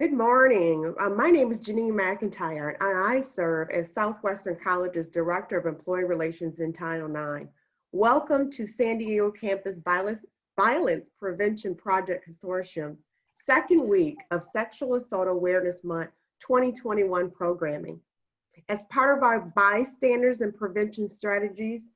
Good morning. My name is Janine McIntyre, and I serve as Southwestern College's Director of Employee Relations in Title IX. Welcome to San Diego Campus Violence Prevention Project Consortium's second week of Sexual Assault Awareness Month 2021 programming. As part of our bystanders and prevention strategies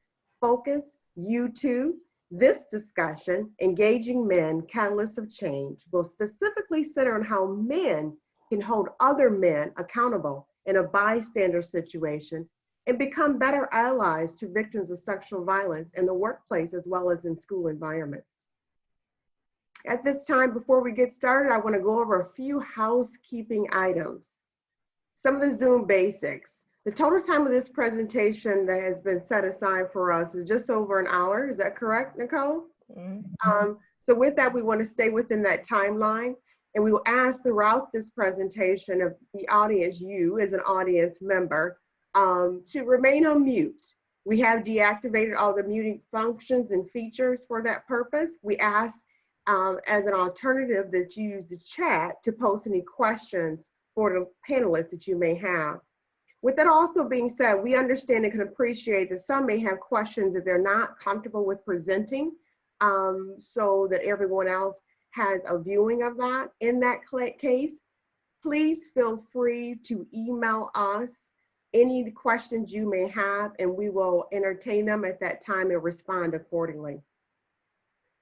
focus, U2, this discussion, Engaging Men, Catalysts of Change, will specifically center on how men can hold other men accountable in a bystander situation and become better allies to victims of sexual violence in the workplace as well as in school environments. At this time, before we get started, I want to go over a few housekeeping items. Some of the Zoom basics. The total time of this presentation that has been set aside for us is just over an hour. Is that correct, Nicole? Mm-hmm. So with that, we want to stay within that timeline, and we will ask throughout this presentation of the audience, you as an audience member, to remain on mute. We have deactivated all the muting functions and features for that purpose. We ask as an alternative that you use the chat to post any questions for the panelists that you may have. With that also being said, we understand and can appreciate that some may have questions that they're not comfortable with presenting, so that everyone else has a viewing of that. In that case, please feel free to email us any questions you may have, and we will entertain them at that time and respond accordingly.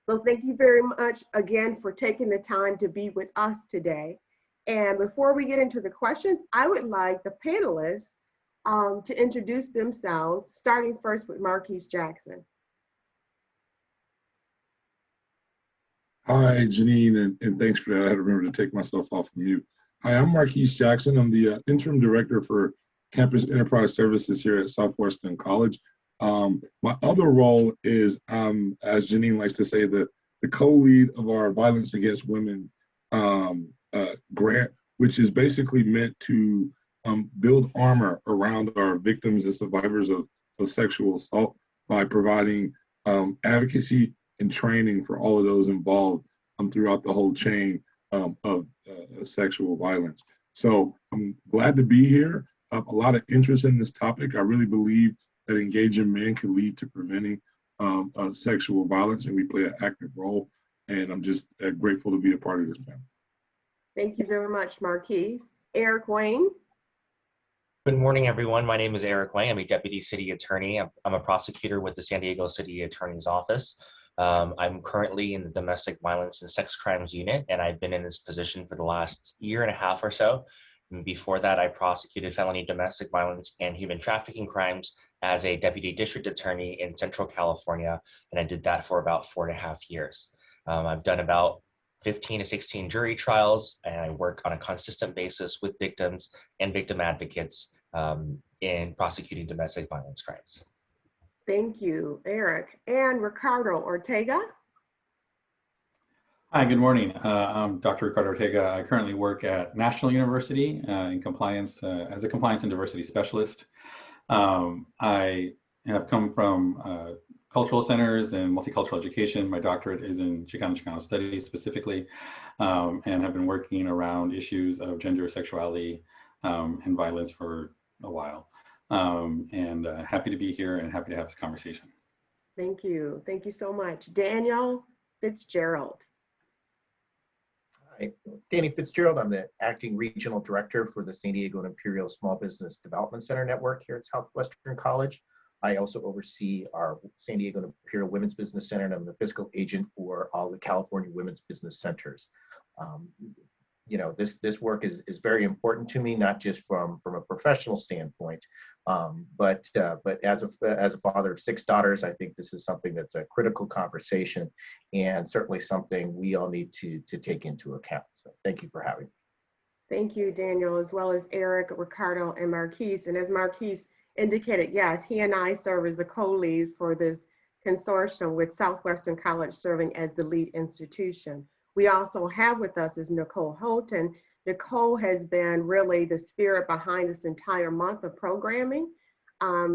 So thank you very much again for taking the time to be with us today. And before we get into the questions, I would like the panelists to introduce themselves, starting first with Marquise Jackson. Hi, Janine, and thanks for that. I had to remember to take myself off of mute. Hi, I'm Marquise Jackson. I'm the Interim Director for Campus Enterprise Services here at Southwestern College. My other role is, as Janine likes to say, the co-lead of our Violence Against Women grant, which is basically meant to build armor around our victims and survivors of sexual assault by providing advocacy and training for all of those involved throughout the whole chain of sexual violence. So I'm glad to be here. A lot of interest in this topic. I really believe that engaging men can lead to preventing sexual violence, and we play an active role. And I'm just grateful to be a part of this panel. Thank you very much, Marquise. Eric Wang. Good morning, everyone. My name is Eric Wang. I'm a Deputy City Attorney. I'm a prosecutor with the San Diego City Attorney's Office. I'm currently in the Domestic Violence and Sex Crimes Unit, and I've been in this position for the last year and a half or so. And before that, I prosecuted felony domestic violence and human trafficking crimes as a Deputy District Attorney in Central California, and I did that for about 4.5 years. I've done about 15 to 16 jury trials, and I work on a consistent basis with victims and victim advocates in prosecuting domestic violence crimes. Thank you, Eric. And Ricardo Ortega. Hi, good morning. I'm Dr. Ricardo Ortega. I currently work at National University in compliance as a compliance and diversity specialist. I have come from cultural centers and multicultural education. My doctorate is in Chicano studies specifically, and have been working around issues of gender, sexuality, and violence for a while. And happy to be here and happy to have this conversation. Thank you. Thank you so much. Daniel Fitzgerald. Hi, Danny Fitzgerald. I'm the Acting Regional Director for the San Diego and Imperial Small Business Development Center Network here at Southwestern College. I also oversee our San Diego and Imperial Women's Business Center, and I'm the fiscal agent for all the California Women's Business Centers. You know, this work is very important to me, not just from a professional standpoint, but as a father of 6 daughters, I think this is something that's a critical conversation and certainly something we all need to take into account. So thank you for having me. Thank you, Daniel, as well as Eric, Ricardo, and Marquise. And as Marquise indicated, yes, he and I serve as the co-lead for this consortium with Southwestern College serving as the lead institution. We also have with us is Nicole Houghton. Nicole has been really the spirit behind this entire month of programming.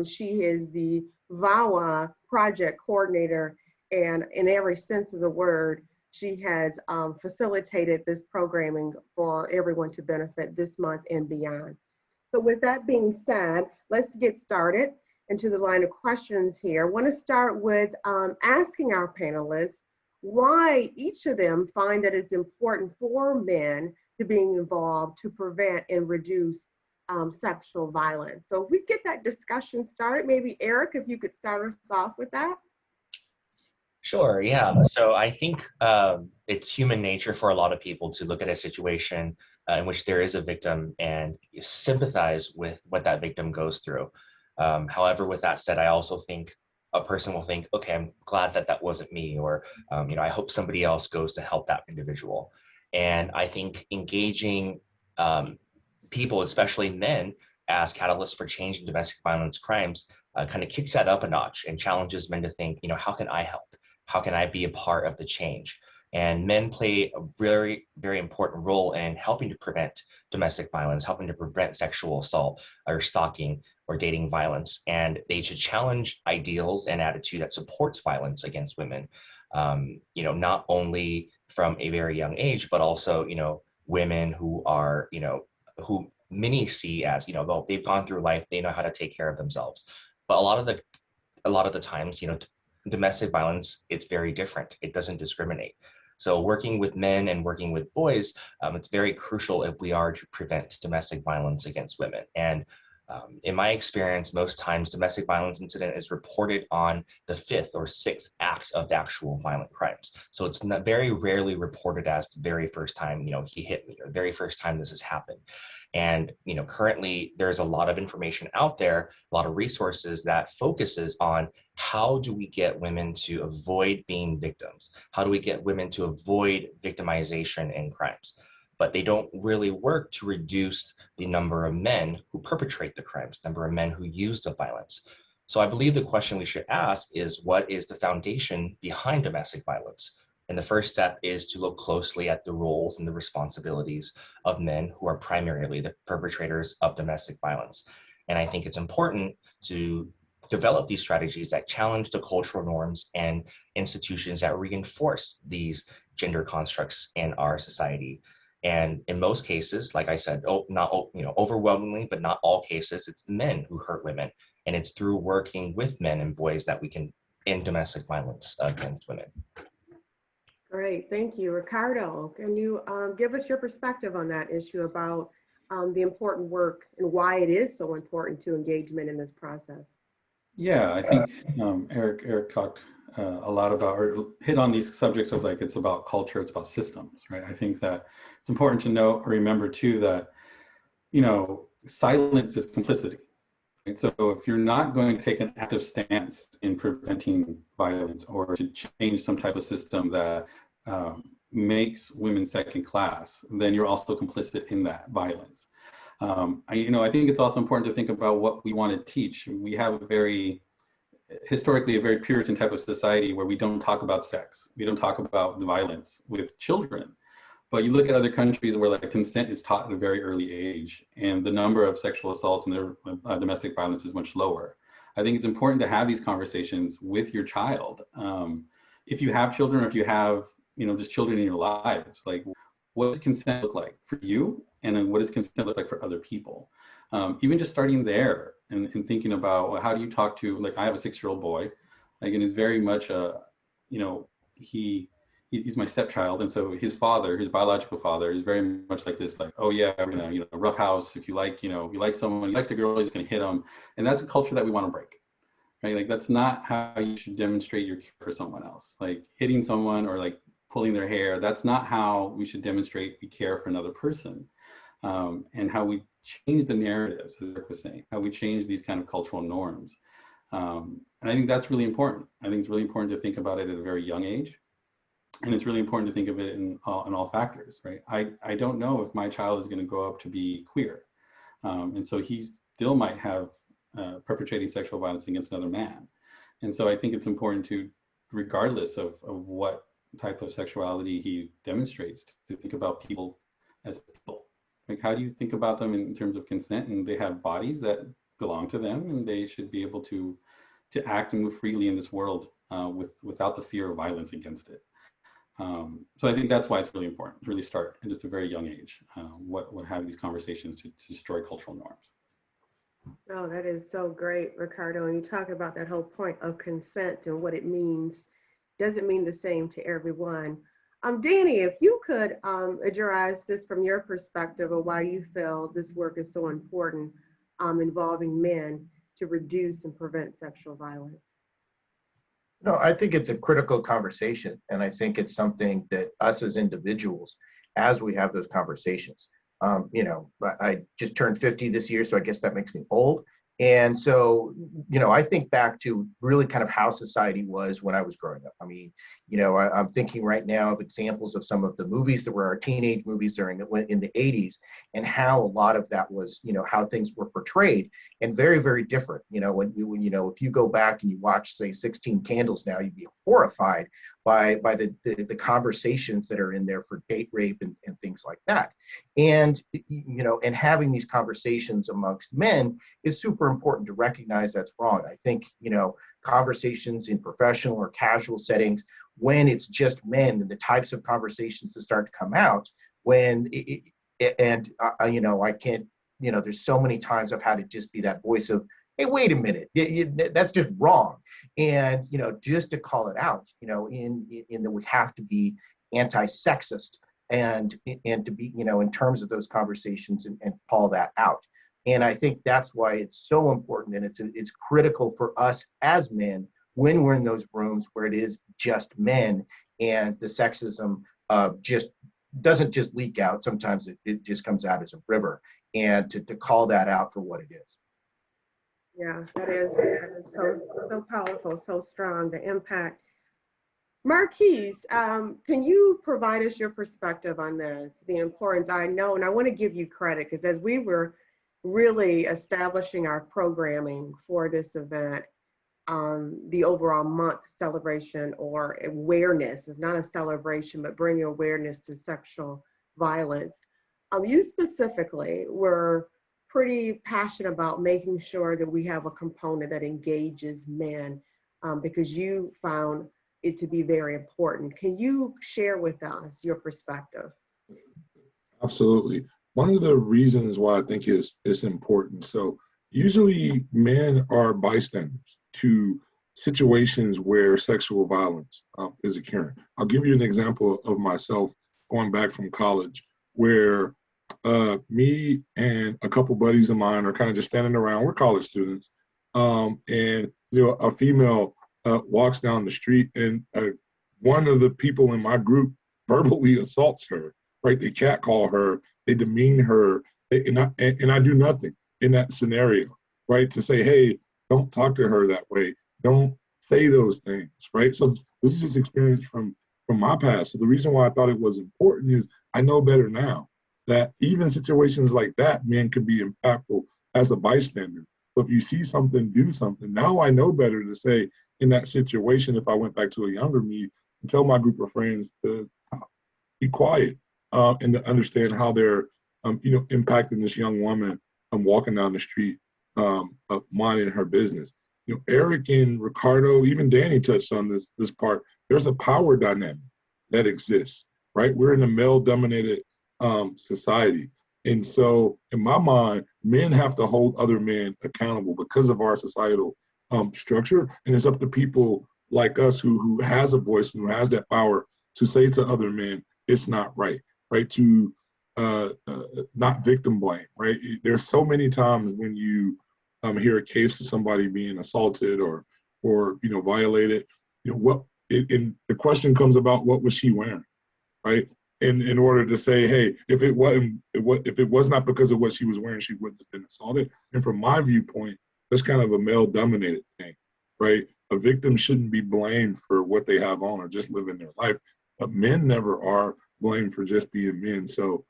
She is the VAWA project coordinator, and in every sense of the word, she has facilitated this programming for everyone to benefit this month and beyond. So with that being said, let's get started into the line of questions here. I want to start with asking our panelists why each of them find that it's important for men to being involved to prevent and reduce sexual violence. So if we get that discussion started, maybe Eric, if you could start us off with that. Sure, yeah. So I think it's human nature for a lot of people to look at a situation in which there is a victim and sympathize with what that victim goes through. However, with that said, I also think a person will think, okay, I'm glad that that wasn't me, or I hope somebody else goes to help that individual. And I think engaging people, especially men, as catalysts for change in domestic violence crimes kind of kicks that up a notch and challenges men to think, how can I help? How can I be a part of the change? And men play a very, very important role in helping to prevent domestic violence, helping to prevent sexual assault or stalking or dating violence. And they should challenge ideals and attitude that supports violence against women, not only from a very young age, but also, women who are, who many see as, they've gone through life, they know how to take care of themselves. But a lot of the times, domestic violence, it's very different. It doesn't discriminate. So working with men and working with boys, it's very crucial if we are to prevent domestic violence against women. And in my experience, most times domestic violence incident is reported on the fifth or sixth act of the actual violent crimes. So it's not very rarely reported as the very first time, he hit me, or the very first time this has happened. And, currently there's a lot of information out there, a lot of resources that focuses on how do we get women to avoid being victims? How do we get women to avoid victimization in crimes? But they don't really work to reduce the number of men who perpetrate the crimes, number of men who use the violence. So I believe the question we should ask is, what is the foundation behind domestic violence? And the first step is to look closely at the roles and the responsibilities of men who are primarily the perpetrators of domestic violence. And I think it's important to develop these strategies that challenge the cultural norms and institutions that reinforce these gender constructs in our society. And in most cases, like I said, overwhelmingly, but not all cases, it's men who hurt women. And it's through working with men and boys that we can end domestic violence against women. Great, thank you. Ricardo, can you give us your perspective on that issue about the important work and why it is so important to engagement in this process? Yeah, I think Eric talked a lot about, or hit on these subjects of like, it's about culture, it's about systems, right? I think that it's important to know or remember too that, silence is complicity. Right? So if you're not going to take an active stance in preventing violence or to change some type of system that makes women second class, then you're also complicit in that violence. I think it's also important to think about what we want to teach. We have historically a very Puritan type of society where we don't talk about sex. We don't talk about the violence with children. But you look at other countries where like consent is taught at a very early age, and the number of sexual assaults and their domestic violence is much lower. I think it's important to have these conversations with your child. If you have children, or if you have, just children in your lives, like what does consent look like for you? And then what does consent look like for other people? Even just starting there and thinking about, well, how do you talk to, like, I have a 6-year-old boy, like, and he's very much he's my stepchild. And so his father, his biological father, is very much like this, like, oh yeah, we're gonna, rough house. If you like, if you like someone, he likes a girl, he's gonna hit him. And that's a culture that we want to break, right? Like, that's not how you should demonstrate your care for someone else. Like hitting someone or like pulling their hair, that's not how we should demonstrate we care for another person. And how we change the narratives, as Eric was saying, how we change these kind of cultural norms. And I think that's really important. I think it's really important to think about it at a very young age. And it's really important to think of it in all factors, right? I don't know if my child is going to grow up to be queer. And so he still might have perpetrating sexual violence against another man. And so I think it's important to, regardless of what type of sexuality he demonstrates, to think about people as people. Like, how do you think about them in terms of consent? And they have bodies that belong to them, and they should be able to act and move freely in this world without the fear of violence against it. So I think that's why it's really important to really start at just a very young age, what have these conversations to destroy cultural norms. Oh, that is so great, Ricardo. And you talk about that whole point of consent and what it means. Doesn't mean the same to everyone. Danny, if you could address this from your perspective of why you feel this work is so important, involving men to reduce and prevent sexual violence. No, I think it's a critical conversation. And I think it's something that us as individuals, as we have those conversations, I just turned 50 this year, so I guess that makes me old. And so, I think back to really kind of how society was when I was growing up. I mean, I'm thinking right now of examples of some of the movies that were our teenage movies during in the 80s, and how a lot of that was, how things were portrayed, and very, very different. If you go back and you watch, say, 16 Candles now, you'd be horrified by the conversations that are in there for date rape and things like that. And, and having these conversations amongst men is super important to recognize that's wrong. I think, conversations in professional or casual settings, when it's just men, and the types of conversations that start to come out when, I can't, there's so many times I've had to just be that voice of, hey, wait a minute, that's just wrong. And, just to call it out, in that we have to be anti-sexist and to be, in terms of those conversations and call that out. And I think that's why it's so important, and it's critical for us as men when we're in those rooms where it is just men, and the sexism just doesn't just leak out. Sometimes it just comes out as a river, and to call that out for what it is. Yeah, that is so powerful, so strong, the impact. Marquise, can you provide us your perspective on this, the importance? I know, and I want to give you credit, because as we were really establishing our programming for this event, the overall month celebration or awareness is not a celebration, but bringing awareness to sexual violence. You specifically were pretty passionate about making sure that we have a component that engages men, because you found it to be very important. Can you share with us your perspective? Absolutely. One of the reasons why I think it's important. So usually men are bystanders to situations where sexual violence is occurring. I'll give you an example of myself going back from college, where me and a couple buddies of mine are kind of just standing around. We're college students, and a female walks down the street, and one of the people in my group verbally assaults her. Right? They catcall her, they demean her, and I do nothing in that scenario, right? To say, hey, don't talk to her that way, don't say those things, right? So this is just experience from my past. So the reason why I thought it was important is I know better now that even situations like that, men can be impactful as a bystander. So if you see something, do something. Now I know better to say in that situation, if I went back to a younger me, and tell my group of friends to be quiet. And to understand how they're, impacting this young woman walking down the street, minding her business. Eric and Ricardo, even Danny touched on this part. There's a power dynamic that exists, right? We're in a male-dominated society, and so in my mind, men have to hold other men accountable because of our societal structure, and it's up to people like us who has a voice and who has that power to say to other men, it's not right. Right, to not victim blame, right? There's so many times when you hear a case of somebody being assaulted or violated, and the question comes about, what was she wearing, right? And in order to say, hey, if it was not because of what she was wearing, she wouldn't have been assaulted. And from my viewpoint, that's kind of a male-dominated thing, right? A victim shouldn't be blamed for what they have on or just living their life. But men never are blamed for just being men. So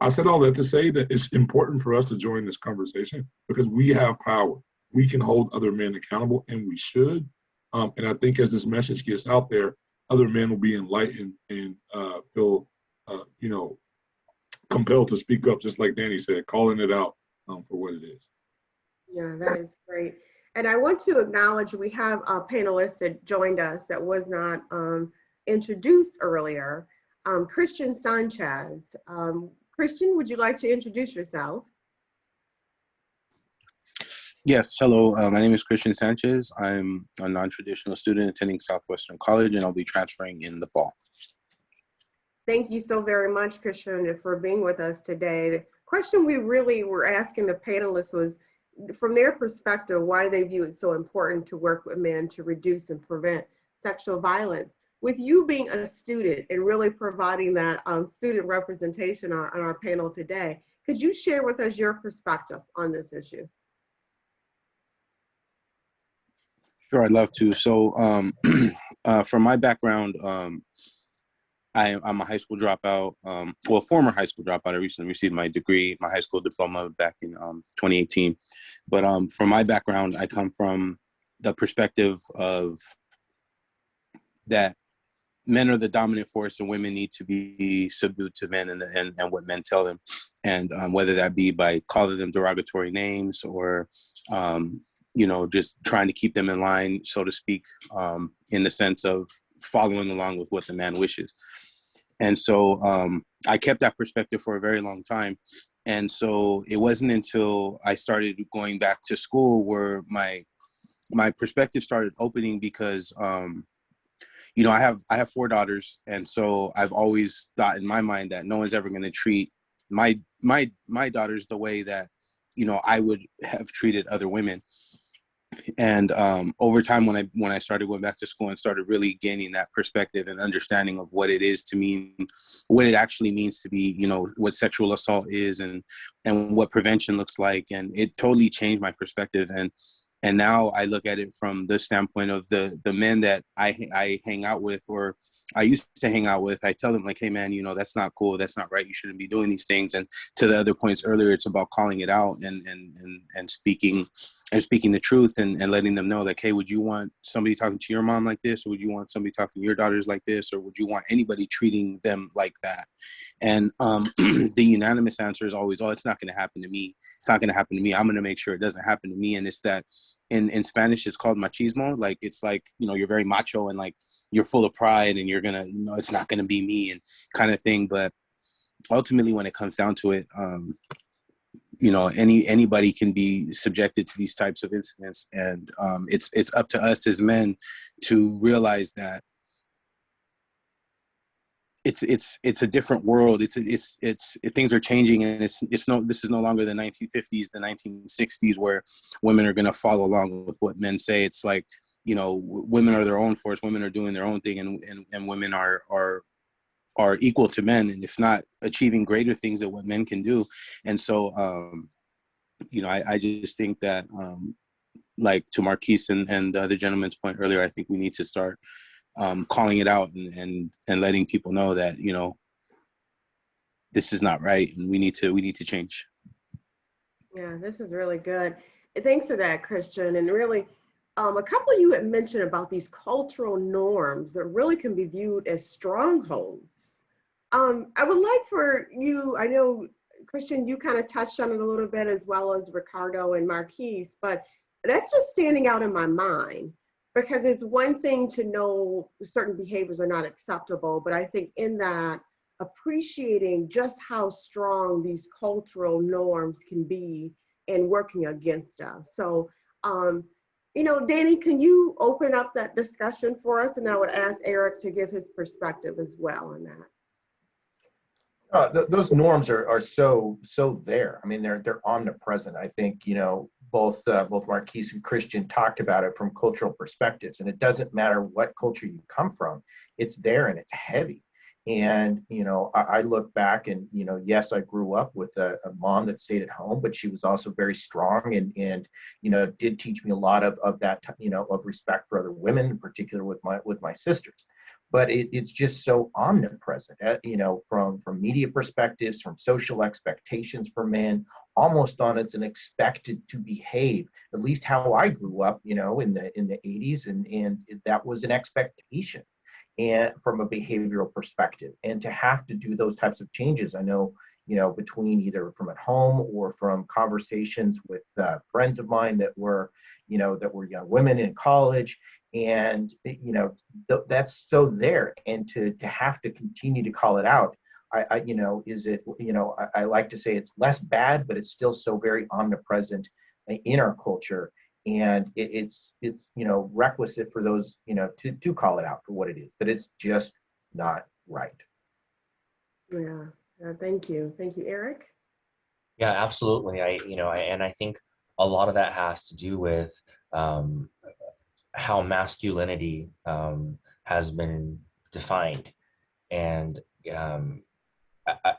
I said all that to say that it's important for us to join this conversation because we have power. We can hold other men accountable, and we should. And I think as this message gets out there, other men will be enlightened and feel, compelled to speak up, just like Danny said, calling it out for what it is. Yeah, that is great. And I want to acknowledge we have a panelist that joined us that was not introduced earlier, Christian Sanchez. Christian, would you like to introduce yourself? Yes, hello. My name is Christian Sanchez. I'm a non-traditional student attending Southwestern College, and I'll be transferring in the fall. Thank you so very much, Christian, for being with us today. The question we really were asking the panelists was, from their perspective, why they view it so important to work with men to reduce and prevent sexual violence. With you being a student and really providing that student representation on our panel today, could you share with us your perspective on this issue? Sure, I'd love to. So from my background, I'm a high school dropout, well, former high school dropout. I recently received my degree, my high school diploma back in 2018. But from my background, I come from the perspective of that men are the dominant force and women need to be subdued to men and what men tell them. And whether that be by calling them derogatory names or, you know, just trying to keep them in line, so to speak, in the sense of following along with what the man wishes. And so I kept that perspective for a very long time. And so it wasn't until I started going back to school where my perspective started opening because, you know, I have 4 daughters. And so I've always thought in my mind that no one's ever going to treat my daughters the way that, you know, I would have treated other women. And over time, when I started going back to school and started really gaining that perspective and understanding of what it is to mean, what it actually means to be, you know, what sexual assault is and what prevention looks like, and it totally changed my perspective. And now I look at it from the standpoint of the men that I hang out with, or I used to hang out with. I tell them like, hey man, you know, that's not cool. That's not right. You shouldn't be doing these things. And to the other points earlier, it's about calling it out and speaking the truth and letting them know like, hey, would you want somebody talking to your mom like this? Or would you want somebody talking to your daughters like this? Or would you want anybody treating them like that? And the unanimous answer is always, oh, it's not going to happen to me. It's not going to happen to me. I'm going to make sure it doesn't happen to me. And it's that in Spanish, it's called machismo. Like, it's like, you know, you're very macho and like you're full of pride and you're going to, you know, it's not going to be me and kind of thing. But ultimately, when it comes down to it, you know, anybody can be subjected to these types of incidents. And it's up to us as men to realize that it's a different world. Things are changing, and this is no longer the 1950s, the 1960s, where women are going to follow along with what men say. It's like, you know, women are their own force. Women are doing their own thing, and women are equal to men, and if not achieving greater things than what men can do. And so, you know, I just think that, like to Marquise and the other gentleman's point earlier, I think we need to start calling it out and letting people know that, you know, this is not right, and we need to change. Yeah, this is really good. Thanks for that, Christian. And really, a couple of you had mentioned about these cultural norms that really can be viewed as strongholds. I would like for you, I know, Christian, you kind of touched on it a little bit, as well as Ricardo and Marquise, but that's just standing out in my mind, because it's one thing to know certain behaviors are not acceptable, but I think in that, appreciating just how strong these cultural norms can be in working against us. So, you know, Danny, can you open up that discussion for us? And I would ask Eric to give his perspective as well on that. Those norms are so there. I mean, they're omnipresent. I think, you know, both Marquise and Christian talked about it from cultural perspectives, and it doesn't matter what culture you come from, it's there and it's heavy. And, you know, I look back and, you know, yes, I grew up with a mom that stayed at home, but she was also very strong and you know, did teach me a lot of that, you know, of respect for other women, in particular with my sisters. But it's just so omnipresent, you know, from media perspectives, from social expectations for men, almost on it's an expected to behave, at least how I grew up, you know, in the 80s, and that was an expectation. And from a behavioral perspective, and to have to do those types of changes, I know, you know, between either from at home or from conversations with friends of mine that were, you know, that were young women in college, And that's so there, and to have to continue to call it out, I like to say it's less bad, but it's still so very omnipresent in our culture, and it's requisite for those to call it out for what it is, that it's just not right. Yeah. Thank you. Thank you, Eric. Yeah, absolutely. And I think a lot of that has to do with how masculinity has been defined. And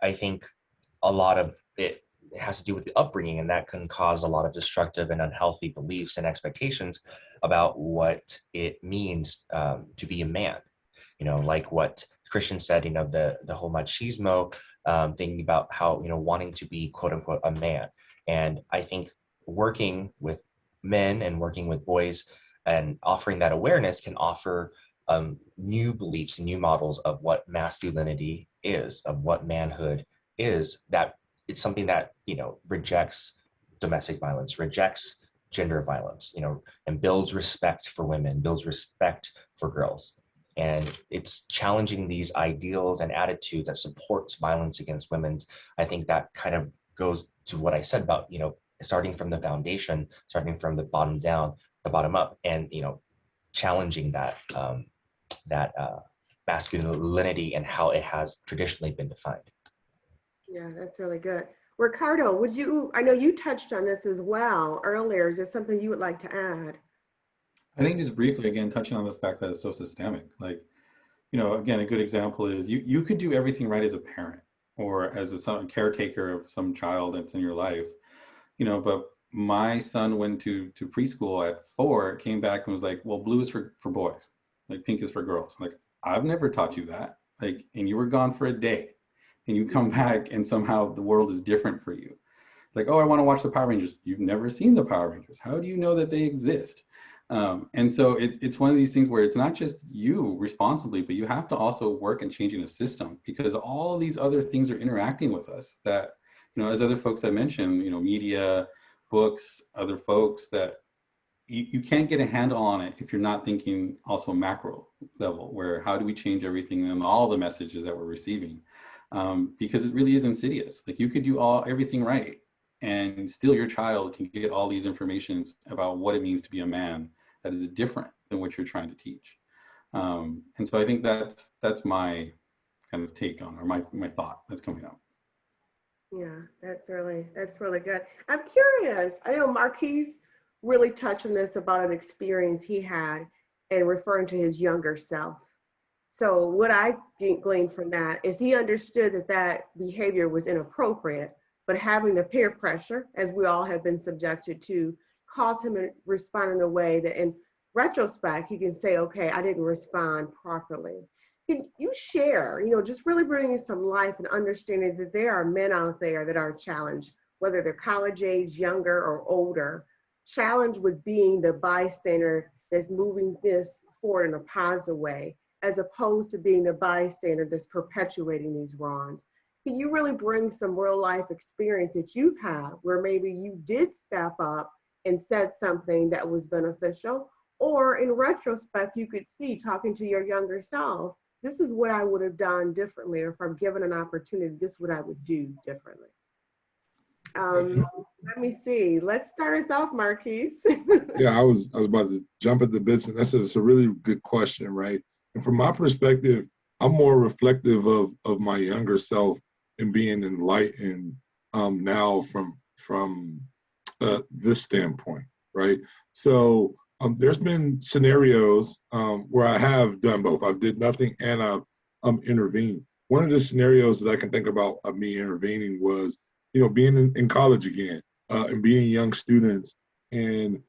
I think a lot of it has to do with the upbringing, and that can cause a lot of destructive and unhealthy beliefs and expectations about what it means to be a man. Like what Christian said, the whole machismo, thinking about how, wanting to be quote unquote a man. And I think working with men and working with boys and offering that awareness can offer new beliefs, new models of what masculinity is, of what manhood is, that it's something that, rejects domestic violence, rejects gender violence, and builds respect for women, builds respect for girls. And it's challenging these ideals and attitudes that supports violence against women. I think that kind of goes to what I said about, starting from the foundation, starting from the bottom down, the bottom up, and, challenging that masculinity and how it has traditionally been defined. Yeah, that's really good. Ricardo, I know you touched on this as well earlier. Is there something you would like to add? I think just briefly, again, touching on this fact that it's so systemic, like, again, a good example is you could do everything right as a parent or as a caretaker of some child that's in your life, but my son went to preschool at 4, came back and was like, well, blue is for boys, like pink is for girls. Like, I've never taught you that. Like, and you were gone for a day and you come back and somehow the world is different for you. Like, oh, I want to watch the Power Rangers. You've never seen the Power Rangers. How do you know that they exist? And so it's one of these things where it's not just you responsibly, but you have to also work in changing the system, because all these other things are interacting with us that, as other folks I mentioned, media, books, other folks, that you can't get a handle on it if you're not thinking also macro level, where how do we change everything and all the messages that we're receiving? Because it really is insidious. Like, you could do everything right, and still your child can get all these informations about what it means to be a man that is different than what you're trying to teach. And so I think that's my kind of take on, or my thought that's coming up. Yeah, that's really good. I'm curious. I know Marquise really touched on this about an experience he had and referring to his younger self. So what I gleaned from that is he understood that behavior was inappropriate, but having the peer pressure, as we all have been subjected to, caused him to respond in a way that in retrospect, he can say, okay, I didn't respond properly. Can you share, just really bringing some life and understanding that there are men out there that are challenged, whether they're college age, younger or older, challenged with being the bystander that's moving this forward in a positive way, as opposed to being the bystander that's perpetuating these wrongs. Can you really bring some real life experience that you've had where maybe you did step up and said something that was beneficial, or in retrospect, you could see, talking to your younger self, this is what I would have done differently, or if I'm given an opportunity, this is what I would do differently. Let me see. Let's start us off, Marquise. Yeah, I was about to jump at the bits, and it's a really good question, right? And from my perspective, I'm more reflective of my younger self and being enlightened now from this standpoint, right? So there's been scenarios where I have done both. I did nothing and I've intervened. One of the scenarios that I can think about of me intervening was, being in college again and being young students, and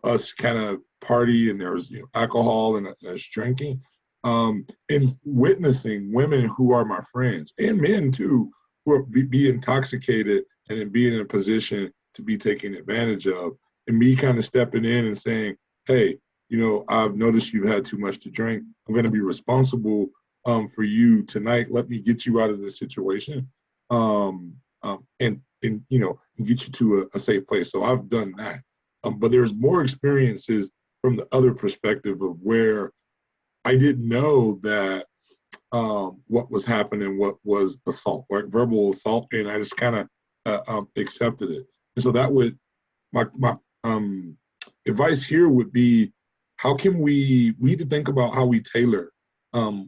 us kind of party, and there's alcohol and there's drinking, and witnessing women who are my friends and men too, who are be intoxicated and then being in a position to be taken advantage of, and me kind of stepping in and saying, hey, I've noticed you've had too much to drink. I'm going to be responsible for you tonight. Let me get you out of this situation, and get you to a safe place. So I've done that. But there's more experiences from the other perspective of where I didn't know that what was happening, what was assault, right? Verbal assault, and I just kind of accepted it. And so that would, my advice here would be, how can we need to think about how we tailor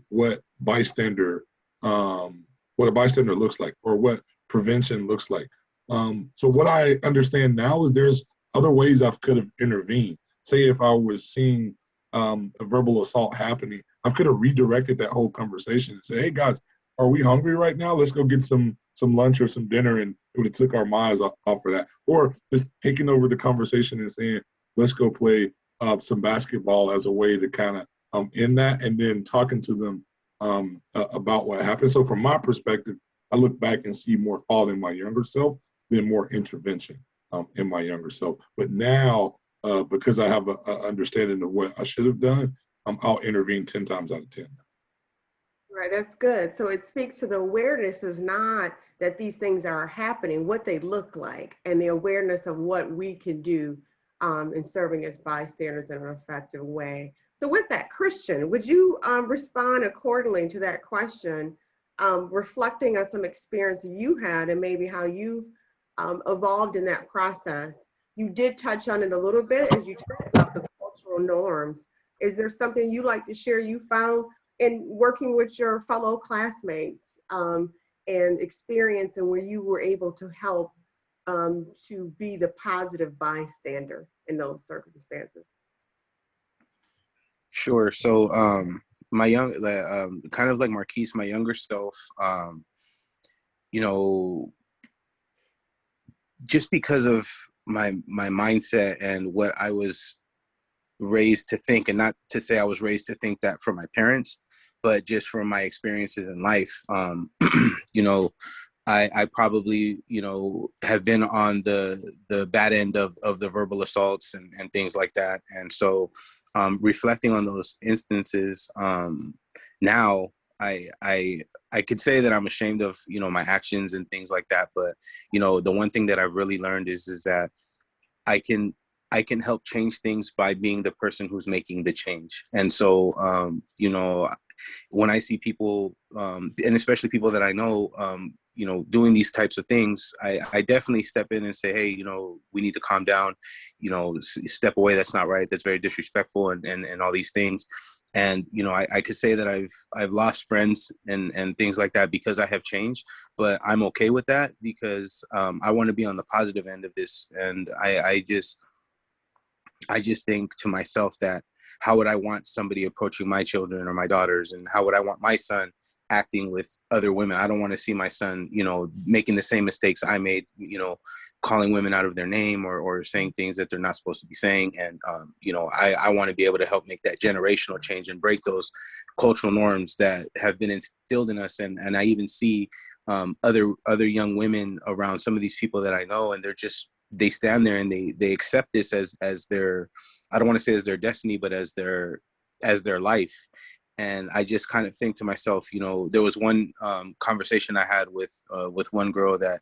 what a bystander looks like, or what prevention looks like. So what I understand now is there's other ways I could have intervened. Say if I was seeing a verbal assault happening, I could have redirected that whole conversation and say, hey guys, are we hungry right now? Let's go get some lunch or some dinner, and it would have took our minds off of that. Or just taking over the conversation and saying, let's go play some basketball as a way to kind of end that, and then talking to them about what happened. So from my perspective, I look back and see more fault in my younger self than more intervention in my younger self. But now, because I have an understanding of what I should have done, I'll intervene 10 times out of 10. Right, that's good. So it speaks to the awareness is not that these things are happening, what they look like, and the awareness of what we can do in serving as bystanders in an effective way. So with that, Christian, would you respond accordingly to that question, reflecting on some experience you had and maybe how you've evolved in that process? You did touch on it a little bit as you talked about the cultural norms. Is there something you'd like to share you found in working with your fellow classmates and experience, and where you were able to help to be the positive bystander in those circumstances? Sure. So my kind of like Marquise, my younger self, you know, just because of my mindset and what I was raised to think, and not to say I was raised to think that from my parents, but just from my experiences in life, you know, I probably, you know, have been on the bad end of the verbal assaults and things like that. And so reflecting on those instances, now I could say that I'm ashamed of, you know, my actions and things like that. But, you know, the one thing that I've really learned is that I can help change things by being the person who's making the change. And so, you know, when I see people, and especially people that I know, you know, doing these types of things, I definitely step in and say, hey, you know, we need to calm down, you know, step away. That's not right. That's very disrespectful, and all these things. And, you know, I could say that I've lost friends and things like that because I have changed, but I'm okay with that because I want to be on the positive end of this. And I just think to myself that how would I want somebody approaching my children or my daughters, and how would I want my son acting with other women? I don't want to see my son, you know, making the same mistakes I made, you know, calling women out of their name or saying things that they're not supposed to be saying. And, you know, I want to be able to help make that generational change and break those cultural norms that have been instilled in us. And I even see other young women around some of these people that I know, and they stand there and they accept this as their, I don't want to say as their destiny, but as their life. And I just kind of think to myself, you know, there was one conversation I had with one girl that,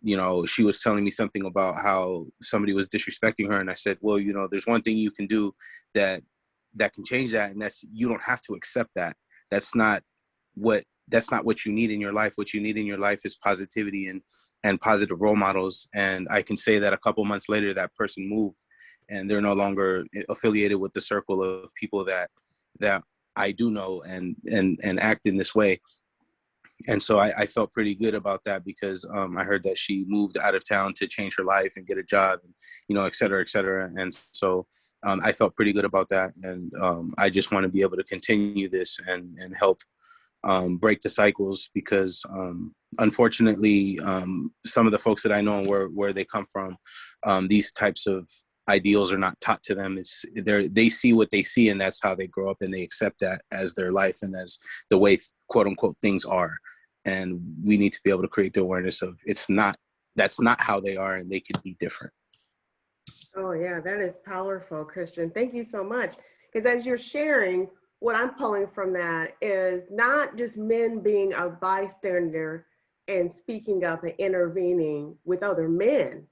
you know, she was telling me something about how somebody was disrespecting her. And I said, well, you know, there's one thing you can do that can change that. And that's, you don't have to accept that. That's not what you need in your life. What you need in your life is positivity and positive role models. And I can say that a couple months later, that person moved and they're no longer affiliated with the circle of people that I do know and act in this way. And so I felt pretty good about that because I heard that she moved out of town to change her life and get a job, and, you know, et cetera, et cetera. And so I felt pretty good about that. And I just want to be able to continue this and help break the cycles, because unfortunately, some of the folks that I know where they come from, these types of ideals are not taught to them. They see what they see, and that's how they grow up, and they accept that as their life and as the way, quote unquote, things are. And we need to be able to create the awareness of that's not how they are, and they could be different. Oh yeah, that is powerful, Christian. Thank you so much. Because as you're sharing, what I'm pulling from that is not just men being a bystander and speaking up and intervening with other men,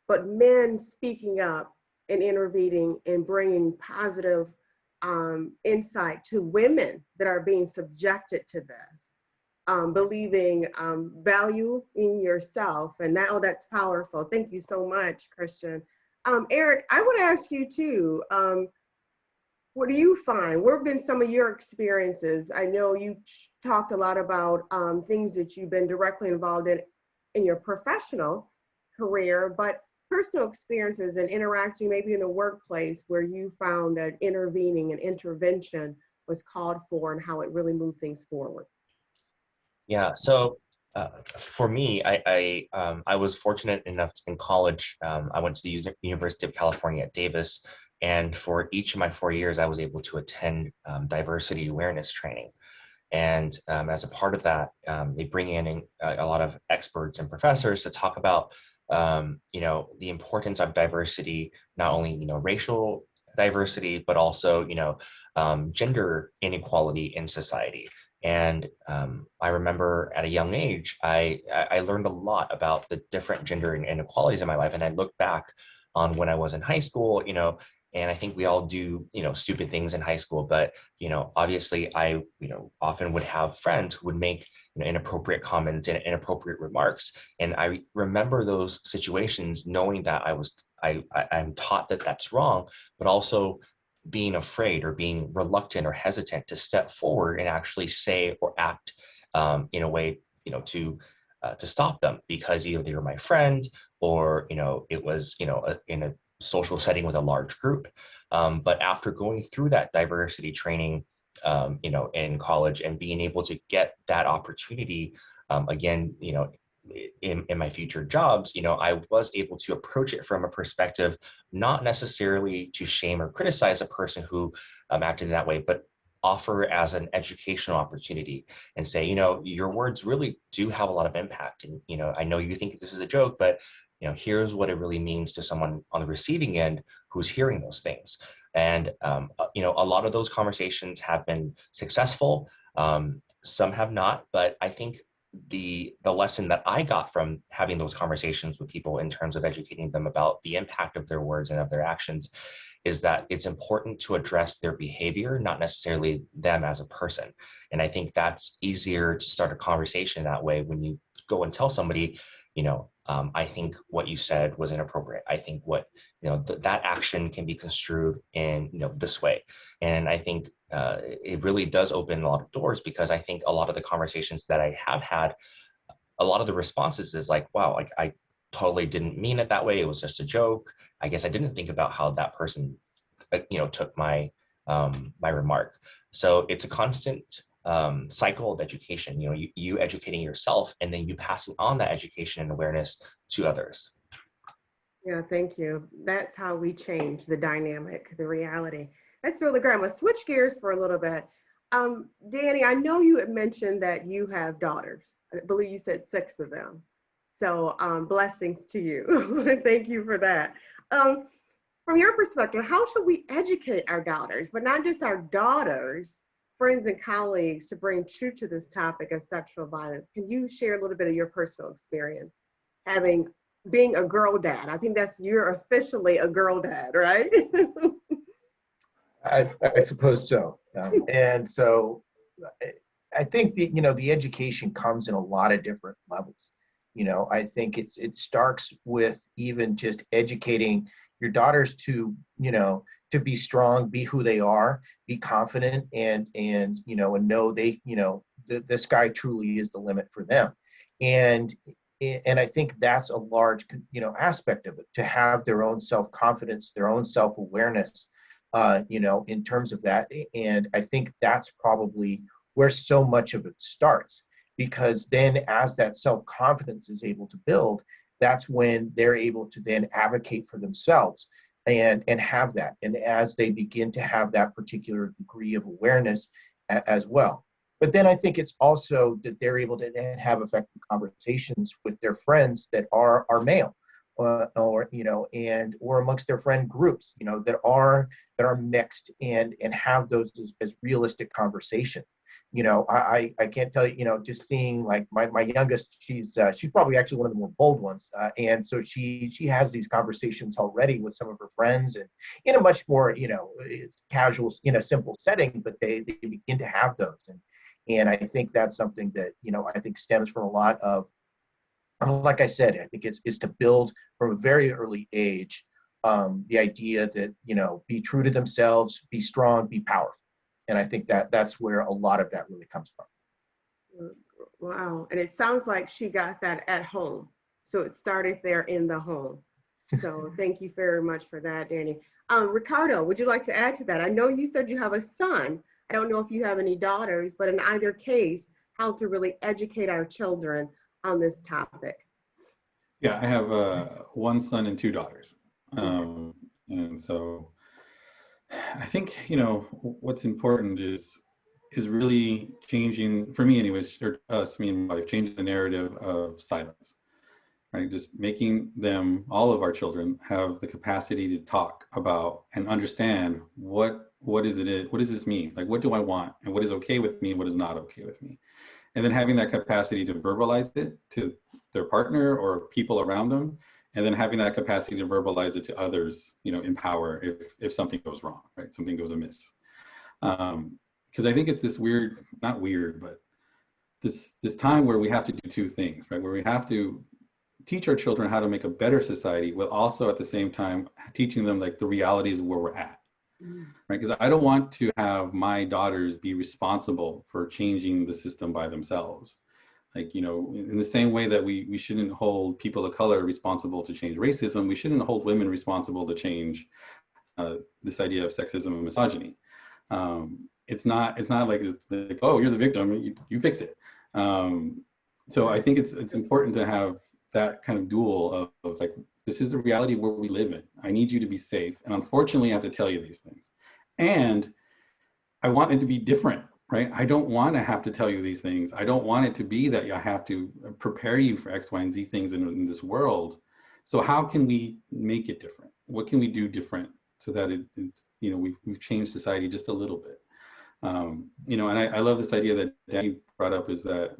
but men speaking up in intervening and bringing positive insight to women that are being subjected to this, believing value in yourself. And now that's powerful. Thank you so much, Christian. Eric, I would ask you too, what do you find? What have been some of your experiences? I know you talked a lot about things that you've been directly involved in your professional career, but personal experiences and interacting maybe in the workplace where you found that intervening and intervention was called for and how it really moved things forward. Yeah, so for me, I was fortunate enough in college. I went to the University of California at Davis, and for each of my 4 years, I was able to attend diversity awareness training. And as a part of that, they bring in a lot of experts and professors to talk about, the importance of diversity, not only, racial diversity, but also, gender inequality in society. And I remember at a young age, I learned a lot about the different gender inequalities in my life. And I look back on when I was in high school, and I think we all do, stupid things in high school, but, obviously I, often would have friends who would make, inappropriate comments and inappropriate remarks. And I remember those situations knowing that I'm taught that that's wrong, but also being afraid or being reluctant or hesitant to step forward and actually say or act in a way, to stop them, because either they were my friend or, it was, in a social setting with a large group. But after going through that diversity training, in college and being able to get that opportunity, again, in my future jobs, I was able to approach it from a perspective, not necessarily to shame or criticize a person who acted in that way, but offer as an educational opportunity and say, your words really do have a lot of impact. And, I know you think this is a joke, but, here's what it really means to someone on the receiving end who's hearing those things. And, a lot of those conversations have been successful. Some have not, but I think the lesson that I got from having those conversations with people in terms of educating them about the impact of their words and of their actions is that it's important to address their behavior, not necessarily them as a person. And I think that's easier to start a conversation that way when you go and tell somebody, I think what you said was inappropriate. I think what, that action can be construed in, this way. And I think it really does open a lot of doors, because I think a lot of the conversations that I have had, a lot of the responses is like, wow, like I totally didn't mean it that way. It was just a joke. I guess I didn't think about how that person, took my my remark. So it's a constant cycle of education. You educating yourself, and then you passing on that education and awareness to others. Yeah, thank you. That's how we change the dynamic, the reality. That's really great. I'm gonna switch gears for a little bit. Danny, I know you had mentioned that you have daughters. I believe you said 6 of them. So blessings to you. Thank you for that. From your perspective, how should we educate our daughters, but not just our daughters, friends and colleagues, to bring truth to this topic of sexual violence? Can you share a little bit of your personal experience being a girl dad? I think you're officially a girl dad, right? I suppose so. And so I think the education comes in a lot of different levels. I think it starts with even just educating your daughters to be strong, be who they are, be confident, and know the sky truly is the limit for them. And I think that's a large aspect of it, to have their own self-confidence, their own self-awareness, in terms of that. And I think that's probably where so much of it starts, because then as that self-confidence is able to build, that's when they're able to then advocate for themselves and have that. And as they begin to have that particular degree of awareness as well. But then I think it's also that they're able to then have effective conversations with their friends that are male, or amongst their friend groups, that are mixed, and have those as realistic conversations. I can't tell you, just seeing like my youngest, she's probably actually one of the more bold ones. And so she has these conversations already with some of her friends and in a much more, it's casual, simple setting, but they begin to have those. And I think that's something that, I think stems from a lot of, like I said, I think is to build from a very early age, the idea that, be true to themselves, be strong, be powerful. And I think that's where a lot of that really comes from. Wow. And it sounds like she got that at home. So it started there in the home. So thank you very much for that, Danny. Ricardo, would you like to add to that? I know you said you have a son. I don't know if you have any daughters, but in either case, how to really educate our children on this topic. Yeah, I have one son and two daughters. And so I think, what's important is really changing, for me anyways, or us, me and my wife, changing the narrative of silence, right? Just making them, all of our children, have the capacity to talk about and understand what does this mean? Like, what do I want? And what is okay with me and what is not okay with me? And then having that capacity to verbalize it to their partner or people around them, and then having that capacity to verbalize it to others, in power if something goes wrong, right? Something goes amiss. Because I think it's this weird, not weird, but this time where we have to do two things, right? Where we have to teach our children how to make a better society, while also at the same time teaching them like the realities of where we're at, right? Because I don't want to have my daughters be responsible for changing the system by themselves. Like, in the same way that we shouldn't hold people of color responsible to change racism, we shouldn't hold women responsible to change this idea of sexism and misogyny. It's not like, oh, you're the victim, you fix it. So I think it's important to have that kind of duel of like, this is the reality where we live in. I need you to be safe. And unfortunately, I have to tell you these things. And I want it to be different, right? I don't want to have to tell you these things. I don't want it to be that I have to prepare you for X, Y, and Z things in this world. So how can we make it different? What can we do different so that it's, we've changed society just a little bit? And I love this idea that Danny brought up, is that,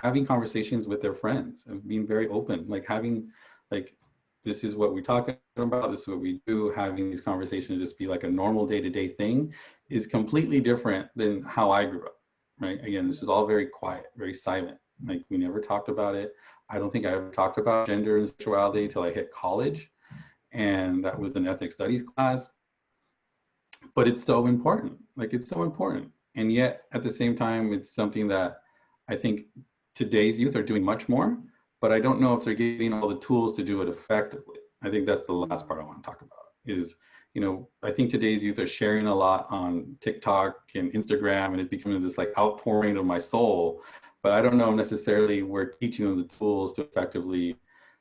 having conversations with their friends and being very open, like having, like, this is what we're talking about, this is what we do. Having these conversations just be like a normal day-to-day thing is completely different than how I grew up, right? Again, this was all very quiet, very silent. Like, we never talked about it. I don't think I ever talked about gender and sexuality till I hit college. And that was an ethnic studies class. But it's so important, like, it's so important. And yet at the same time, it's something that I think today's youth are doing much more, but I don't know if they're getting all the tools to do it effectively. I think that's the last part I want to talk about is, I think today's youth are sharing a lot on TikTok and Instagram, and it's becoming this like outpouring of my soul, but I don't know necessarily we're teaching them the tools to effectively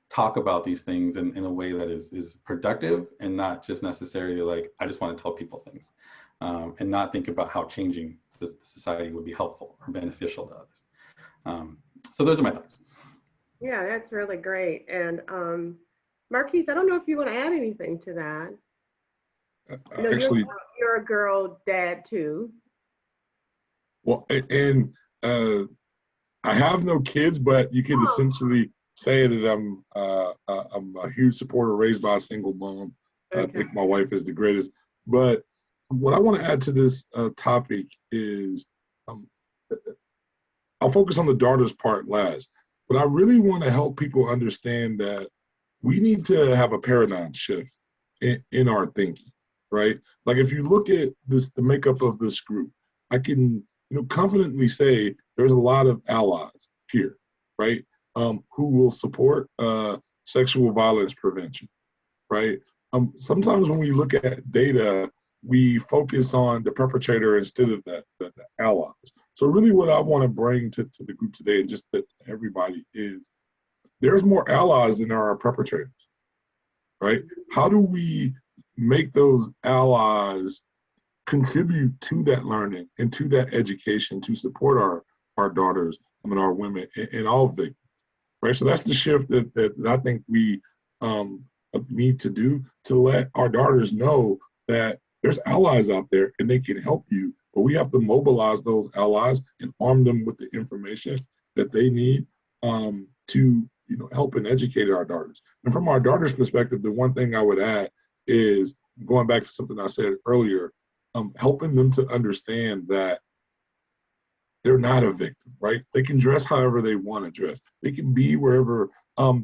talk about these things in a way that is productive, and not just necessarily like, I just want to tell people things, and not think about how changing the society would be helpful or beneficial to others. So those are my thoughts. Yeah, that's really great. And Marquise, I don't know if you want to add anything to that. Actually, you're a girl dad too. Well, and I have no kids, but you could essentially say that I'm a huge supporter, raised by a single mom. Okay. I think my wife is the greatest. But what I want to add to this topic is, I'll focus on the daughter's part last, but I really want to help people understand that we need to have a paradigm shift in our thinking, right? Like, if you look at the makeup of this group, I can confidently say there's a lot of allies here, right? Who will support sexual violence prevention, right? Sometimes when we look at data, we focus on the perpetrator instead of the allies. So really what I want to bring to the group today, and just to everybody, is there's more allies than there are perpetrators, right? How do we make those allies contribute to that learning and to that education to support our daughters, our women, and all victims, right? So that's the shift that I think we need to do, to let our daughters know that there's allies out there and they can help you but we have to mobilize those allies and arm them with the information that they need to help and educate our daughters. And from our daughters' perspective, the one thing I would add is going back to something I said earlier, helping them to understand that they're not a victim, right? They can dress however they want to dress. They can be wherever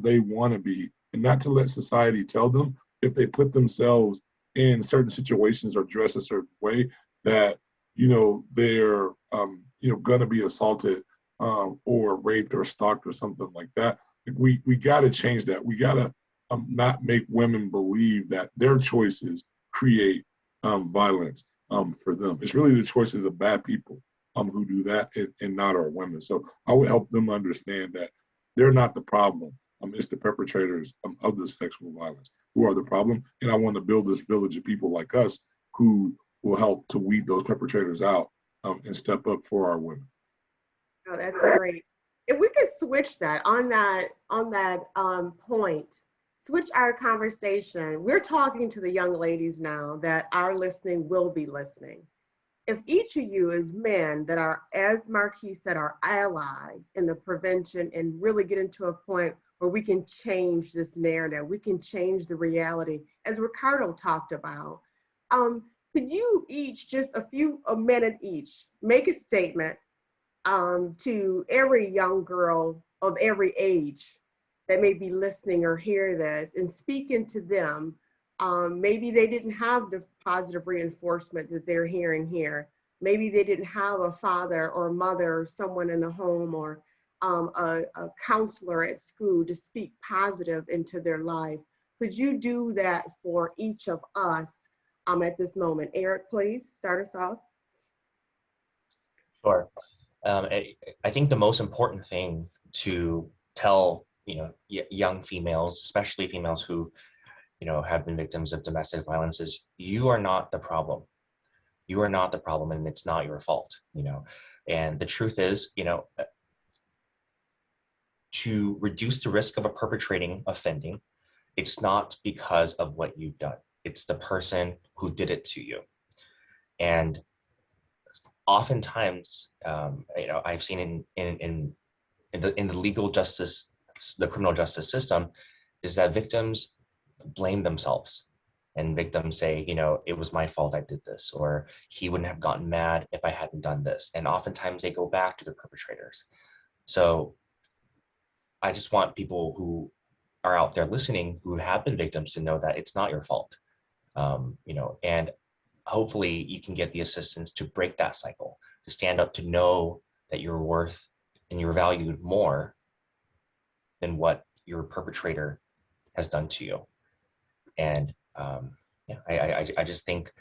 they want to be, and not to let society tell them if they put themselves in certain situations or dress a certain way that they're going to be assaulted or raped or stalked or something like that. We got to change that. We got to not make women believe that their choices create violence for them. It's really the choices of bad people who do that and not our women. So I would help them understand that they're not the problem. It's the perpetrators of the sexual violence who are the problem. And I want to build this village of people like us who will help to weed those perpetrators out and step up for our women. Oh, that's great. If we could switch that on that point, switch our conversation. We're talking to the young ladies now that are listening, will be listening. If each of you as men that are, as Marquis said, are allies in the prevention and really get into a point where we can change this narrative, we can change the reality, as Ricardo talked about, could you each, just a minute each, make a statement to every young girl of every age that may be listening or hear this and speak into them? Maybe they didn't have the positive reinforcement that they're hearing here. Maybe they didn't have a father or mother or someone in the home or a counselor at school to speak positive into their life. Could you do that for each of us at this moment? Eric, please start us off. Sure. I think the most important thing to tell, young females, especially females who, have been victims of domestic violence, is you are not the problem. You are not the problem, and it's not your fault, And the truth is, to reduce the risk of a perpetrating offending, it's not because of what you've done. It's the person who did it to you. And oftentimes, I've seen in the legal justice, the criminal justice system, is that victims blame themselves, and victims say, it was my fault I did this, or he wouldn't have gotten mad if I hadn't done this. And oftentimes they go back to the perpetrators. So I just want people who are out there listening who have been victims to know that it's not your fault, and hopefully you can get the assistance to break that cycle, to stand up, to know that you're worth and you're valued more than what your perpetrator has done to you. And I just think,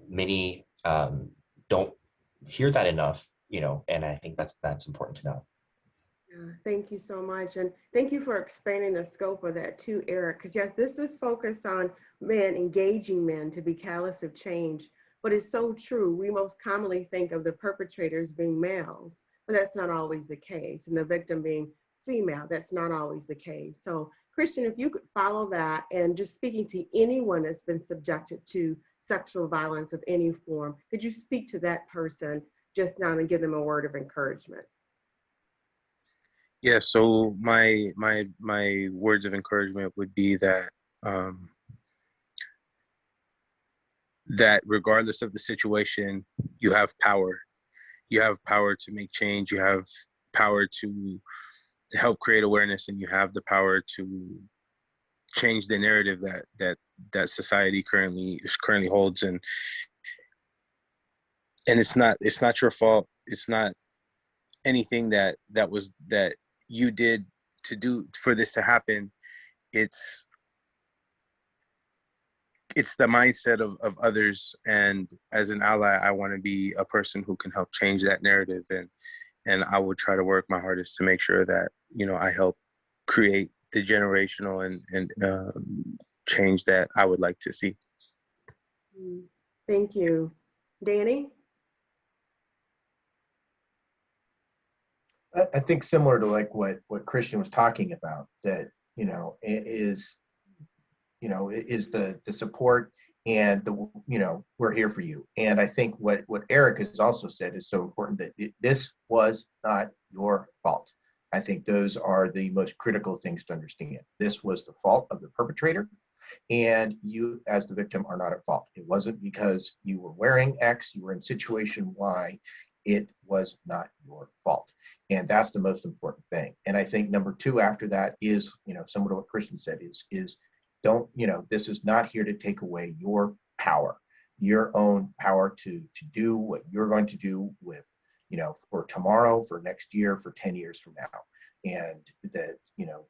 many don't hear that enough, and I think that's important to know. Yeah, thank you so much. And thank you for expanding the scope of that too, Eric, because yes, this is focused on men, engaging men to be catalysts of change, but it's so true. We most commonly think of the perpetrators being males, but that's not always the case. And the victim being female, that's not always the case. So Christian, if you could follow that, and just speaking to anyone that's been subjected to sexual violence of any form, could you speak to that person just now and give them a word of encouragement? Yeah, so my words of encouragement would be that that regardless of the situation, you have power. You have power to make change. You have power to help create awareness, and you have the power to change the narrative that society currently holds. And it's not your fault. It's not anything that you did to do for this to happen. It's the mindset of others, and as an ally, I want to be a person who can help change that narrative, and I will try to work my hardest to make sure that I help create the generational and change that I would like to see. Thank you. Danny? I think similar to like what Christian was talking about, that, is the support and we're here for you. And I think what Eric has also said is so important, that this was not your fault. I think those are the most critical things to understand. This was the fault of the perpetrator, and you as the victim are not at fault. It wasn't because you were wearing X, you were in situation Y. It was not your fault. And that's the most important thing. And I think number two after that is, similar to what Christian said, is don't, this is not here to take away your power, your own power to do what you're going to do with, for tomorrow, for next year, for 10 years from now. And that,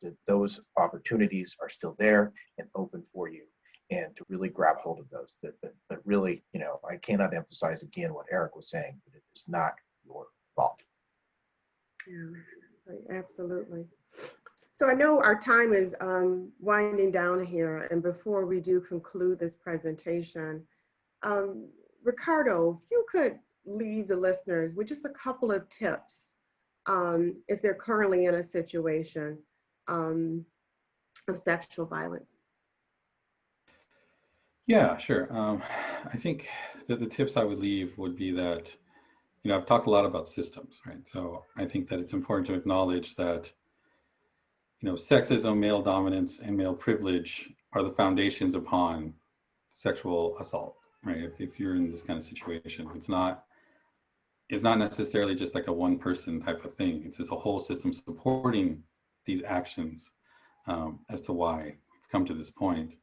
that those opportunities are still there and open for you, and to really grab hold of those. But really, I cannot emphasize again what Eric was saying, that it is not your fault. Yeah, absolutely. So I know our time is winding down here, and before we do conclude this presentation, Ricardo, if you could leave the listeners with just a couple of tips if they're currently in a situation of sexual violence. Yeah, sure. I think that the tips I would leave would be that, I've talked a lot about systems, right? So I think that it's important to acknowledge that, sexism, male dominance, and male privilege are the foundations upon sexual assault, right? If you're in this kind of situation, it's not necessarily just like a one person type of thing. It's just a whole system supporting these actions as to why we've come to this point.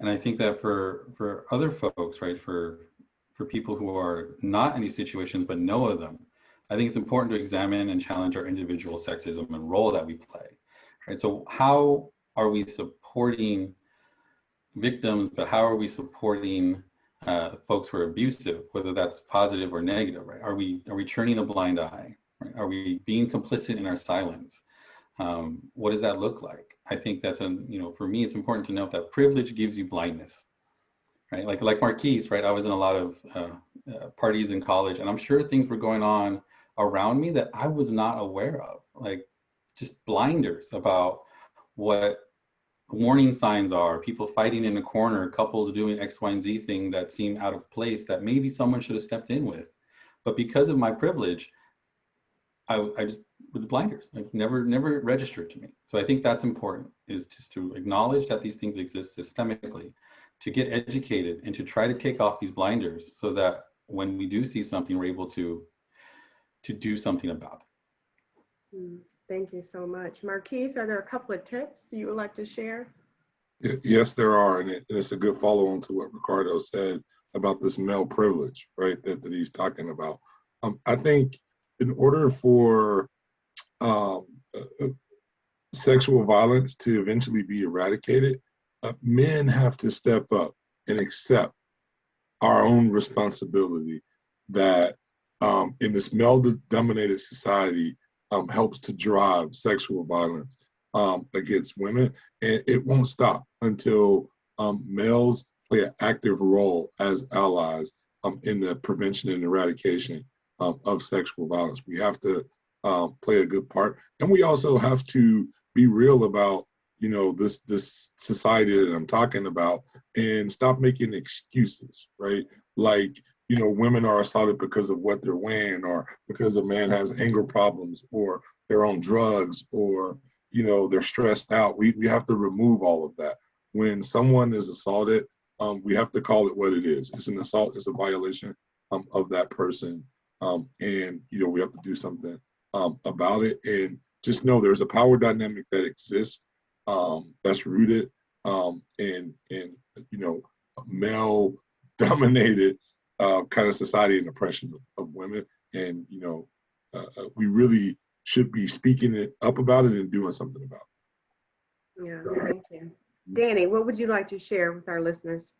And I think that for other folks, right, for people who are not in these situations but know of them, I think it's important to examine and challenge our individual sexism and role that we play, right? So how are we supporting victims, but how are we supporting folks who are abusive, whether that's positive or negative, right? Are we turning a blind eye, right? Are we being complicit in our silence? What does that look like? I think that's for me, it's important to note that privilege gives you blindness, right? Like Marquise, right? I was in a lot of parties in college, and I'm sure things were going on around me that I was not aware of, like just blinders about what warning signs are, people fighting in a corner, couples doing X, Y, and Z thing that seemed out of place that maybe someone should have stepped in with. But because of my privilege, I just with blinders, like never registered to me. So I think that's important, is just to acknowledge that these things exist systemically, to get educated and to try to take off these blinders so that when we do see something, we're able to do something about it. Thank you so much. Marquise, are there a couple of tips you would like to share? Yes, there are, and it's a good follow-on to what Ricardo said about this male privilege, right, that he's talking about. I think in order for sexual violence to eventually be eradicated, men have to step up and accept our own responsibility that in this male-dominated society helps to drive sexual violence against women. And it won't stop until males play an active role as allies in the prevention and eradication of sexual violence. We have to play a good part. And we also have to be real about, this society that I'm talking about, and stop making excuses, right? Like, women are assaulted because of what they're wearing, or because a man has anger problems, or they're on drugs, or, they're stressed out. We have to remove all of that. When someone is assaulted, we have to call it what it is. It's an assault, it's a violation of that person. And, we have to do something about it. And just know there's a power dynamic that exists that's rooted in male dominated kind of society and oppression of women. And, we really should be speaking it up about it and doing something about it. Yeah, thank you. Danny, what would you like to share with our listeners?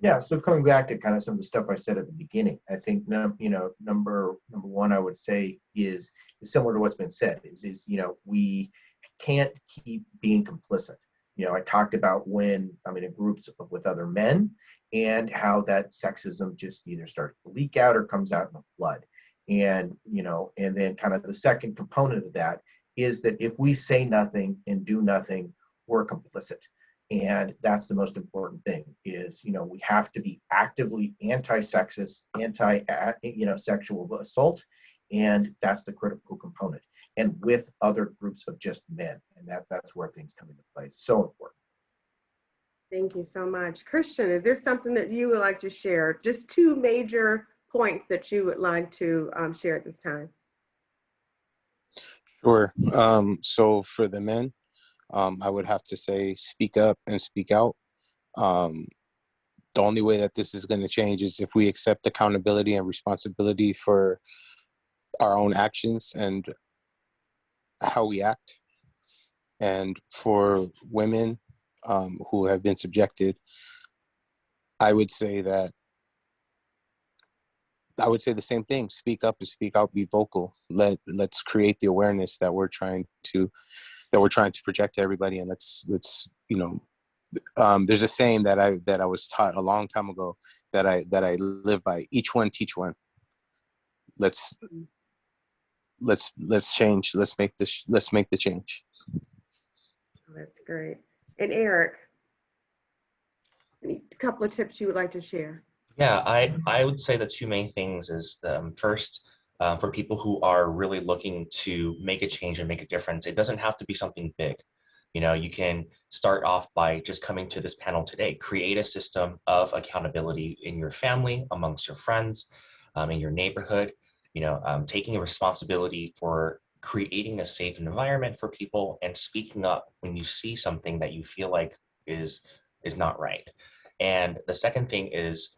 Yeah, so coming back to kind of some of the stuff I said at the beginning, I think number one I would say is similar to what's been said, is we can't keep being complicit. I talked about when I'm in groups with other men, and how that sexism just either starts to leak out or comes out in a flood. And and then kind of the second component of that is that if we say nothing and do nothing, we're complicit. And that's the most important thing is, we have to be actively anti-sexist, sexual assault. And that's the critical component. And with other groups of just men. And that's where things come into play. So important. Thank you so much. Christian, is there something that you would like to share? Just two major points that you would like to share at this time. Sure. So for the men, I would have to say speak up and speak out. The only way that this is going to change is if we accept accountability and responsibility for our own actions and how we act. And for women who have been subjected, I would say the same thing. Speak up and speak out, be vocal. Let's create the awareness that we're trying to project to everybody. And let's there's a saying that I was taught a long time ago that I live by: each one teach one. Let's change. Let's make the change. That's great. And Eric, a couple of tips you would like to share? Yeah, I would say the two main things is first, for people who are really looking to make a change and make a difference, it doesn't have to be something big. You can start off by just coming to this panel today. Create a system of accountability in your family, amongst your friends, in your neighborhood, taking a responsibility for creating a safe environment for people and speaking up when you see something that you feel like is not right. And the second thing is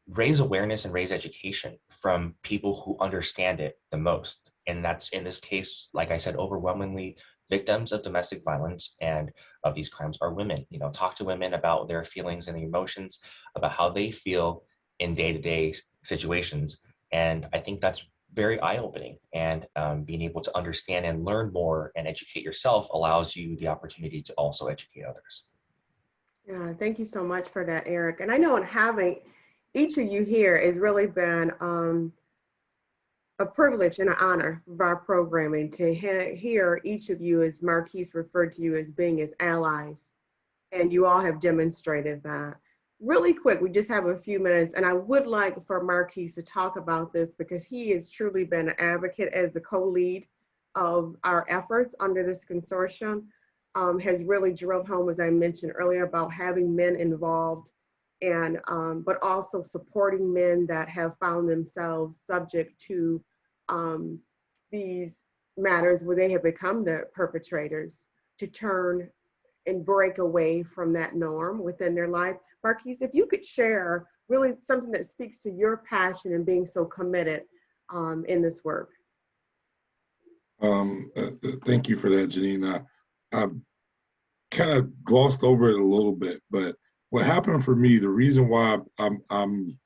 raise awareness and raise education from people who understand it the most. And that's, in this case, like I said, overwhelmingly victims of domestic violence and of these crimes are women. Talk to women about their feelings and emotions, about how they feel in day-to-day situations. And I think that's very eye-opening. And being able to understand and learn more and educate yourself allows you the opportunity to also educate others. Yeah, thank you so much for that, Eric. And I know in having each of you here has really been a privilege and an honor of our programming to hear each of you, as Marquise referred to you as being as allies. And you all have demonstrated that. Really quick, we just have a few minutes, and I would like for Marquise to talk about this because he has truly been an advocate as the co-lead of our efforts under this consortium. Has really drilled home, as I mentioned earlier, about having men involved and but also supporting men that have found themselves subject to these matters where they have become the perpetrators, to turn and break away from that norm within their life. Marquise, if you could share really something that speaks to your passion and being so committed in this work. Thank you for that, Janine. I kind of glossed over it a little bit, but what happened for me, the reason why I'm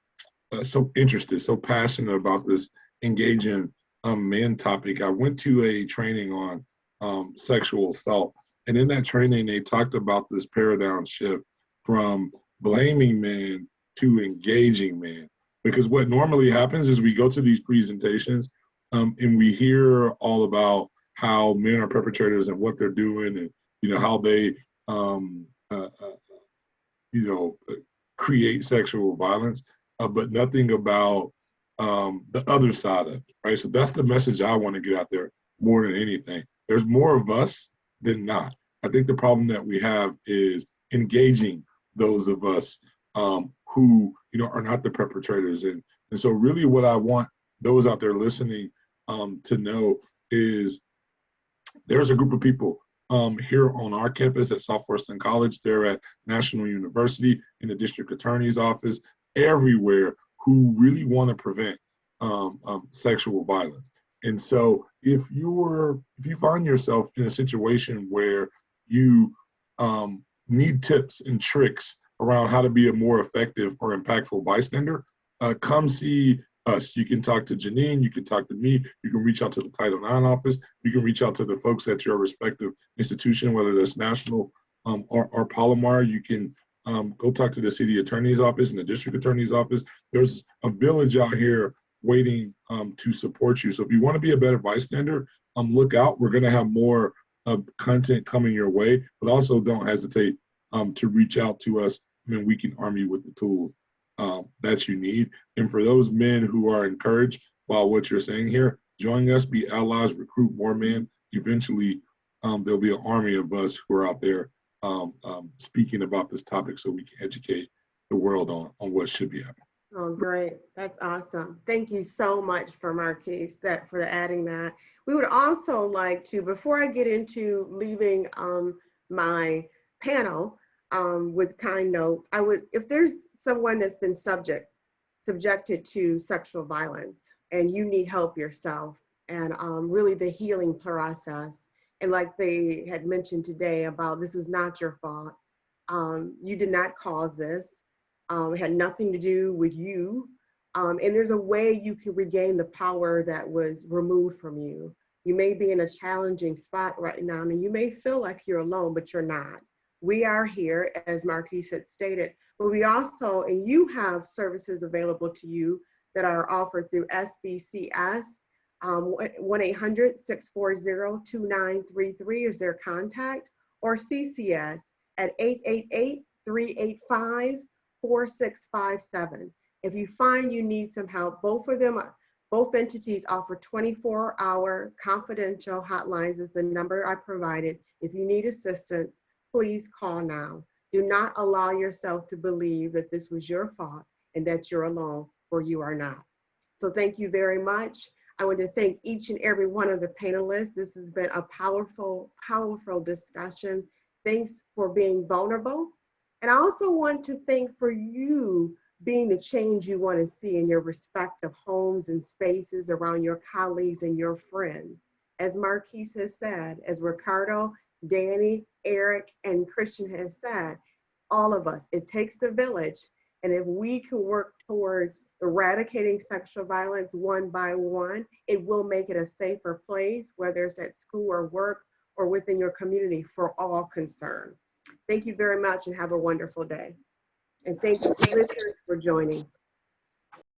so interested, so passionate about this engaging men topic, I went to a training on sexual assault. And in that training, they talked about this paradigm shift from blaming men to engaging men. Because what normally happens is we go to these presentations and we hear all about how men are perpetrators and what they're doing, and how they create sexual violence, but nothing about the other side of it, right? So that's the message I want to get out there more than anything. There's more of us than not. I think the problem that we have is engaging those of us who are not the perpetrators. And so really what I want those out there listening to know is there's a group of people here on our campus at Southwestern College. They're at National University, in the district attorney's office, everywhere, who really want to prevent sexual violence. And so if you find yourself in a situation where you need tips and tricks around how to be a more effective or impactful bystander, come see us. You can talk to Janine, you can talk to me, you can reach out to the Title IX office, you can reach out to the folks at your respective institution, whether that's national or Palomar. You can go talk to the city attorney's office and the district attorney's office. There's a village out here waiting to support you. So if you want to be a better bystander, look out. We're going to have more content coming your way, but also don't hesitate to reach out to us, and we can arm you with the tools that you need. And for those men who are encouraged by what you're saying here, join us, be allies, recruit more men. Eventually, there'll be an army of us who are out there speaking about this topic so we can educate the world on what should be happening. Oh, great. That's awesome. Thank you so much for Marquise for adding that. We would also like to, before I get into leaving my panel with kind notes, if there's someone that's been subjected to sexual violence and you need help yourself and really the healing process, and like they had mentioned today about this is not your fault. You did not cause this. It had nothing to do with you. And there's a way you can regain the power that was removed from you. You may be in a challenging spot right now, and you may feel like you're alone, but you're not. We are here, as Marquise had stated, but we also, and you have services available to you that are offered through SBCS. 1-800-640-2933 is their contact, or CCS at 888-385-4657. If you find you need some help, both entities offer 24-hour confidential hotlines is the number I provided. If you need assistance, please call now. Do not allow yourself to believe that this was your fault and that you're alone, for you are not. So thank you very much. I want to thank each and every one of the panelists. This has been a powerful, powerful discussion. Thanks for being vulnerable. And I also want to thank for you being the change you want to see in your respective homes and spaces around your colleagues and your friends. As Marquise has said, as Ricardo, Danny, Eric, and Christian has said, all of us, it takes the village. And if we can work towards eradicating sexual violence one by one, it will make it a safer place, whether it's at school or work or within your community, for all concerned. Thank you very much and have a wonderful day. And thank you listeners for joining.